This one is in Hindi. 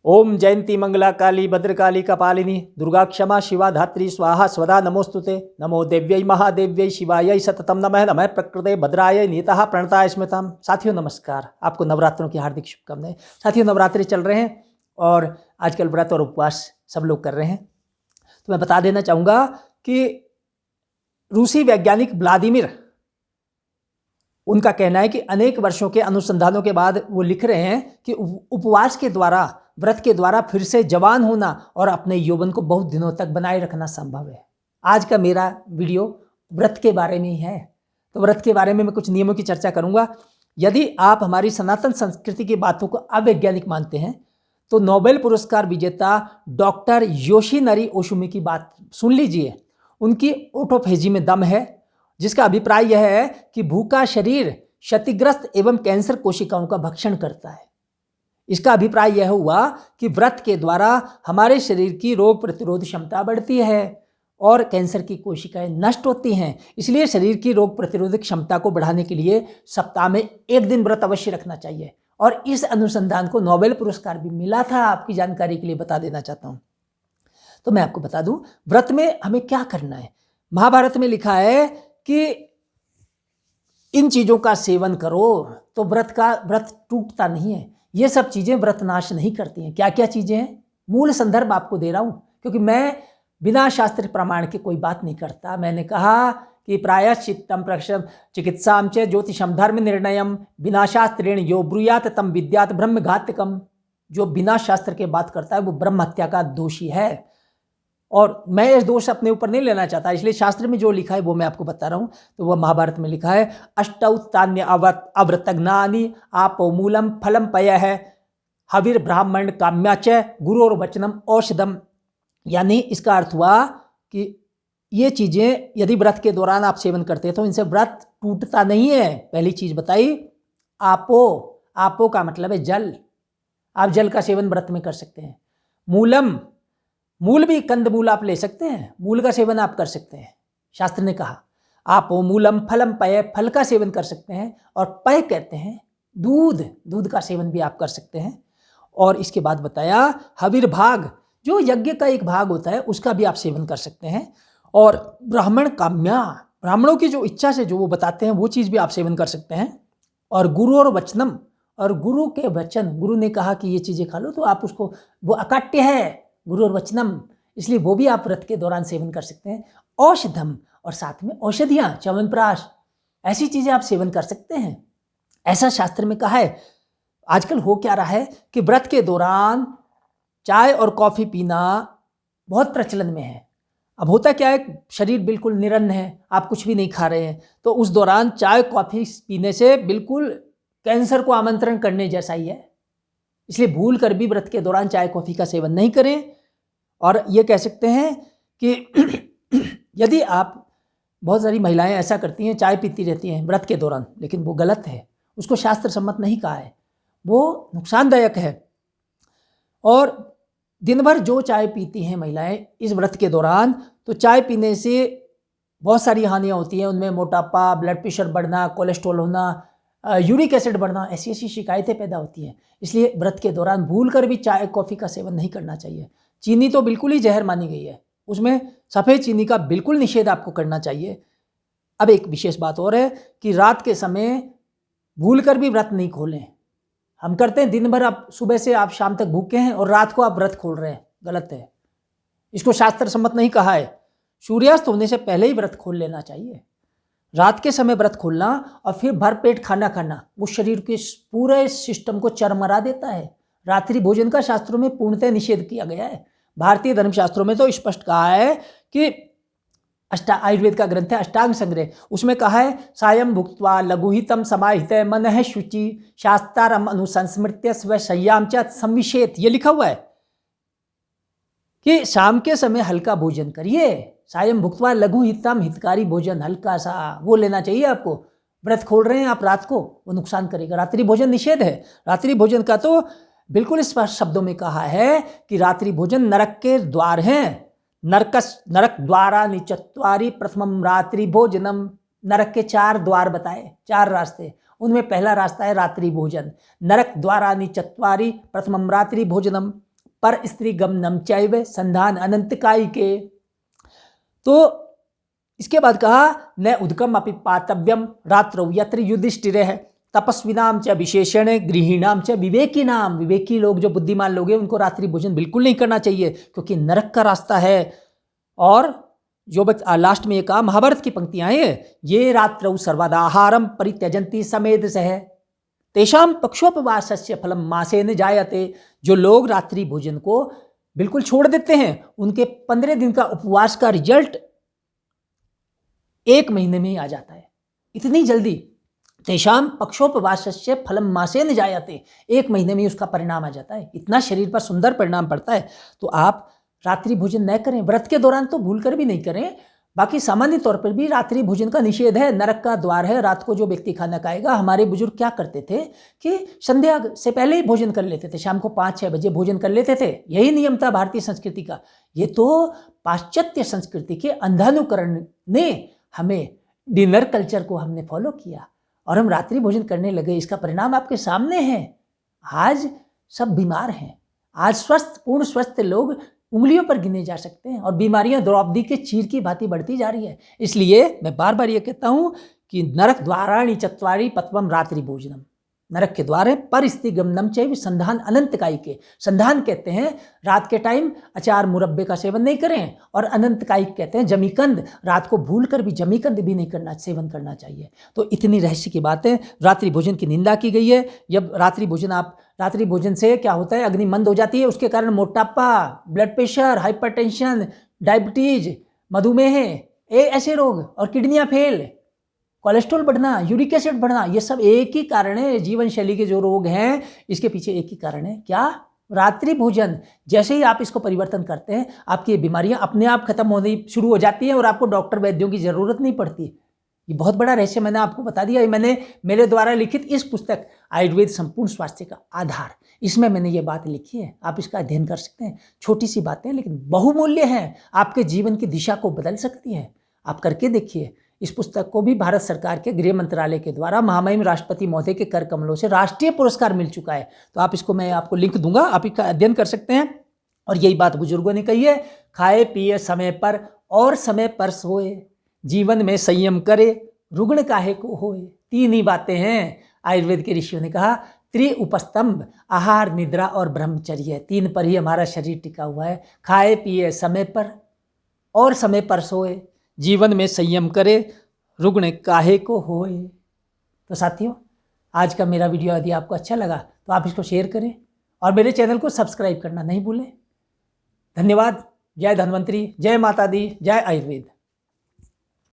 ओम जयंती मंगला काली भद्रकाली कपालिनी दुर्गा क्षमा शिवा धात्री स्वाहा स्वदा नमोस्तुते। नमो देव्यै महादेव्यै शिवायै सततम नमः। नमः प्रकृते भद्राय नीतः प्रणताय स्मृतम। साथियों नमस्कार, आपको नवरात्रों की हार्दिक शुभकामनाएं। साथियों नवरात्रि चल रहे हैं और आजकल व्रत और उपवास सब लोग कर रहे हैं। तो मैं बता देना चाहूँगा कि रूसी वैज्ञानिक व्लादिमीर, उनका कहना है कि अनेक वर्षों के अनुसंधानों के बाद वो लिख रहे हैं कि उपवास के द्वारा, व्रत के द्वारा फिर से जवान होना और अपने यौवन को बहुत दिनों तक बनाए रखना संभव है। आज का मेरा वीडियो व्रत के बारे में ही है। तो व्रत के बारे में मैं कुछ नियमों की चर्चा करूंगा। यदि आप हमारी सनातन संस्कृति की बातों को अवैज्ञानिक मानते हैं तो नोबेल पुरस्कार विजेता डॉक्टर योशिनरी ओशुमी की बात सुन लीजिए। उनकी ऑटोफेजी में दम है, जिसका अभिप्राय यह है कि भूखा शरीर क्षतिग्रस्त एवं कैंसर कोशिकाओं का भक्षण करता है। इसका अभिप्राय यह हुआ कि व्रत के द्वारा हमारे शरीर की रोग प्रतिरोध क्षमता बढ़ती है और कैंसर की कोशिकाएं नष्ट होती हैं। इसलिए शरीर की रोग प्रतिरोधक क्षमता को बढ़ाने के लिए सप्ताह में एक दिन व्रत अवश्य रखना चाहिए। और इस अनुसंधान को नोबेल पुरस्कार भी मिला था, आपकी जानकारी के लिए बता देना चाहता हूँ। तो मैं आपको बता दूं व्रत में हमें क्या करना है। महाभारत में लिखा है कि इन चीज़ों का सेवन करो तो व्रत टूटता नहीं है। ये सब चीज़ें व्रत नाश नहीं करती हैं। क्या क्या चीज़ें हैं, मूल संदर्भ आपको दे रहा हूँ, क्योंकि मैं बिना शास्त्र प्रमाण के कोई बात नहीं करता। मैंने कहा कि प्रायश्चित्तम प्रक्षम चिकित्साम च ज्योतिषम धर्म निर्णयम बिना शास्त्रेण यो ब्रूयात तम विद्यात ब्रह्म घातकम। जो बिना शास्त्र के बात करता है वो ब्रह्म हत्या का दोषी है। और मैं इस दोष अपने ऊपर नहीं लेना चाहता, इसलिए शास्त्र में जो लिखा है वो मैं आपको बता रहा हूँ। तो वह महाभारत में लिखा है अष्टौत्तान्य अव्रतज्ञानी आपो मूलम फलम पय है हविर ब्राह्मण काम्याच गुरोर वचनम औषधम। यानी इसका अर्थ हुआ कि ये चीज़ें यदि व्रत के दौरान आप सेवन करते हैं तो इनसे व्रत टूटता नहीं है। पहली चीज़ बताई आपो का मतलब है जल। आप जल का सेवन व्रत में कर सकते हैं। मूलम, मूल भी कंद मूल आप ले सकते हैं, मूल का सेवन आप कर सकते हैं। शास्त्र ने कहा आपो मूलम फलम पय, फल का सेवन कर सकते हैं। और पय कहते हैं दूध, दूध का सेवन भी आप कर सकते हैं। और इसके बाद बताया हविर भाग, जो यज्ञ का एक भाग होता है उसका भी आप सेवन कर सकते हैं। और ब्राह्मण काम्या, ब्राह्मणों की जो इच्छा से जो वो बताते हैं वो चीज़ भी आप सेवन कर सकते हैं। और गुरु और वचनम, और गुरु के वचन, गुरु ने कहा कि ये चीज़ें खा लो तो आप उसको, वो अकाट्य है गुरु और वचनम, इसलिए वो भी आप व्रत के दौरान सेवन कर सकते हैं। औषधम, और साथ में औषधियाँ, च्यवनप्राश, ऐसी चीज़ें आप सेवन कर सकते हैं, ऐसा शास्त्र में कहा है। आजकल हो क्या रहा है कि व्रत के दौरान चाय और कॉफ़ी पीना बहुत प्रचलन में है। अब होता क्या है, शरीर बिल्कुल निरन्न है, आप कुछ भी नहीं खा रहे हैं, तो उस दौरान चाय कॉफ़ी पीने से बिल्कुल कैंसर को आमंत्रण करने जैसा ही है। इसलिए भूल कर भी व्रत के दौरान चाय कॉफ़ी का सेवन नहीं करें। और ये कह सकते हैं कि यदि आप, बहुत सारी महिलाएं ऐसा करती हैं, चाय पीती रहती हैं व्रत के दौरान, लेकिन वो गलत है, उसको शास्त्र सम्मत नहीं कहा है, वो नुकसानदायक है। और दिन भर जो चाय पीती हैं महिलाएं इस व्रत के दौरान, तो चाय पीने से बहुत सारी हानियाँ होती हैं। उनमें मोटापा, ब्लड प्रेशर बढ़ना, कोलेस्ट्रॉल होना, यूरिक एसिड बढ़ना, ऐसी ऐसी शिकायतें पैदा होती हैं। इसलिए व्रत के दौरान भूल कर भी चाय कॉफ़ी का सेवन नहीं करना चाहिए। चीनी तो बिल्कुल ही जहर मानी गई है, उसमें सफ़ेद चीनी का बिल्कुल निषेध आपको करना चाहिए। अब एक विशेष बात और है कि रात के समय भूल कर भी व्रत नहीं खोलें। हम करते हैं दिन भर, आप सुबह से आप शाम तक भूखे हैं और रात को आप व्रत खोल रहे हैं, गलत है, इसको शास्त्र सम्मत नहीं कहा है। सूर्यास्त होने से पहले ही व्रत खोल लेना चाहिए। रात के समय व्रत खोलना और फिर भरपेट खाना खाना वो शरीर के पूरे सिस्टम को चरमरा देता है। रात्रि भोजन का शास्त्रों में पूर्णतः निषेध किया गया है। भारतीय धर्मशास्त्रों में तो स्पष्ट कहा है कि आयुर्वेद का ग्रंथ है अष्टांग संग्रह, उसमें कहा है सायं भुक्त्वा लघुहितम समाहित मनः शुचि शास्त्रम अनुसंस्मृत्य स्व संयाम च संविशेत। ये लिखा हुआ है कि शाम के समय हल्का भोजन करिए। सायं भुक्त्वा लघुहितम, हितकारी भोजन हल्का सा वो लेना चाहिए आपको। व्रत खोल रहे हैं आप रात को, वो नुकसान करेगा। रात्रि भोजन निषेध है। रात्रि भोजन का तो बिल्कुल स्पष्ट शब्दों में कहा है कि रात्रि भोजन नरक के द्वार हैं। नरक द्वारानि चत्वारि प्रथमम रात्रि भोजनम। नरक के 4 द्वार बताए, 4 रास्ते, उनमें पहला रास्ता है रात्रि भोजन। नरक द्वारानि चत्वारि प्रथमम रात्रि भोजनम। पर स्त्री गमनम चैव संधान अनंत कायिके। तो इसके बाद कहा न उदकम अपि पातव्यम रात्रौ यत्र युधिष्ठिरः तपस्विनाम च विशेषण गृहिणाम च विवेकिनाम। विवेकी लोग जो बुद्धिमान लोग हैं उनको रात्रि भोजन बिल्कुल नहीं करना चाहिए क्योंकि नरक का रास्ता है। और जो लास्ट में ये कहा महाभारत की पंक्तियां हैं, ये रात्रौ सर्वदाहारम परित्यजन्ति समेधसः तेषाम पक्षोपवासस्य फलम मासेन जायते। जो लोग रात्रि भोजन को बिल्कुल छोड़ देते हैं उनके 15 दिन का उपवास का रिजल्ट 1 महीने में ही आ जाता है, इतनी जल्दी। तेषाम पक्षोपवासस्य फलम मासेन जायते, 1 महीने में उसका परिणाम आ जाता है, इतना शरीर पर सुंदर परिणाम पड़ता है। तो आप रात्रि भोजन न करें, व्रत के दौरान तो भूल कर भी नहीं करें, बाकी सामान्य तौर पर भी रात्रि भोजन का निषेध है, नरक का द्वार है। रात को जो व्यक्ति खाना खाएगा, हमारे बुजुर्ग क्या करते थे कि संध्या से पहले ही भोजन कर लेते थे, शाम को 5-6 बजे भोजन कर लेते थे, यही नियम था भारतीय संस्कृति का। ये तो पाश्चात्य संस्कृति के अंधानुकरण ने हमें डिनर कल्चर को हमने फॉलो किया और हम रात्रि भोजन करने लगे। इसका परिणाम आपके सामने है। आज सब बीमार हैं, आज पूर्ण स्वस्थ लोग उंगलियों पर गिने जा सकते हैं और बीमारियां द्रौपदी के चीर की भांति बढ़ती जा रही है। इसलिए मैं बार बार ये कहता हूं कि नरक द्वाराणि चत्वारि पत्वम रात्रि भोजनम, नरक के द्वार है पर स्त्री गमनम चैव संधान अनंत कायिके। संधान कहते हैं रात के टाइम अचार मुरब्बे का सेवन नहीं करें, और अनंत कायिक कहते हैं जमीकंद, रात को भूल कर भी जमीकंद भी नहीं करना, सेवन करना चाहिए। तो इतनी रहस्य की बातें, रात्रि भोजन की निंदा की गई है। जब रात्रि भोजन से क्या होता है, अग्नि मंद हो जाती है, उसके कारण मोटापा, ब्लड प्रेशर, हाइपरटेंशन, डायबिटीज, मधुमेह, ऐसे रोग और किडनियां फेल, कोलेस्ट्रॉल बढ़ना, यूरिक एसिड बढ़ना, ये सब एक ही कारण है। जीवन शैली के जो रोग हैं इसके पीछे एक ही कारण है, क्या? रात्रि भोजन। जैसे ही आप इसको परिवर्तन करते हैं आपकी ये बीमारियां अपने आप खत्म होनी शुरू हो जाती हैं और आपको डॉक्टर वैद्यों की जरूरत नहीं पड़ती। ये बहुत बड़ा रहस्य मैंने आपको बता दिया। ये मैंने मेरे द्वारा लिखित इस पुस्तक आयुर्वेद संपूर्ण स्वास्थ्य का आधार, इसमें मैंने ये बात लिखी है, आप इसका अध्ययन कर सकते हैं। छोटी सी बातें लेकिन बहुमूल्य हैं, आपके जीवन की दिशा को बदल सकती हैं। आप करके देखिए। इस पुस्तक को भी भारत सरकार के गृह मंत्रालय के द्वारा महामहिम राष्ट्रपति महोदय के कर कमलों से राष्ट्रीय पुरस्कार मिल चुका है। तो आप इसको, मैं आपको लिंक दूंगा, आप इसका अध्ययन कर सकते हैं। और यही बात बुजुर्गों ने कही है, खाए पिए समय पर और समय पर सोए, जीवन में संयम करे रुग्ण काहे को होए। 3 ही बातें हैं। आयुर्वेद के ऋषियों ने कहा त्रिउपस्तंभ, आहार, निद्रा और ब्रह्मचर्य, 3 पर ही हमारा शरीर टिका हुआ है। खाए पिए समय पर और समय पर सोए, जीवन में संयम करे रुग्ण काहे को होए। तो साथियों, आज का मेरा वीडियो यदि आपको अच्छा लगा तो आप इसको शेयर करें और मेरे चैनल को सब्सक्राइब करना नहीं भूलें। धन्यवाद। जय धन्वंतरी, जय माता दी, जय आयुर्वेद।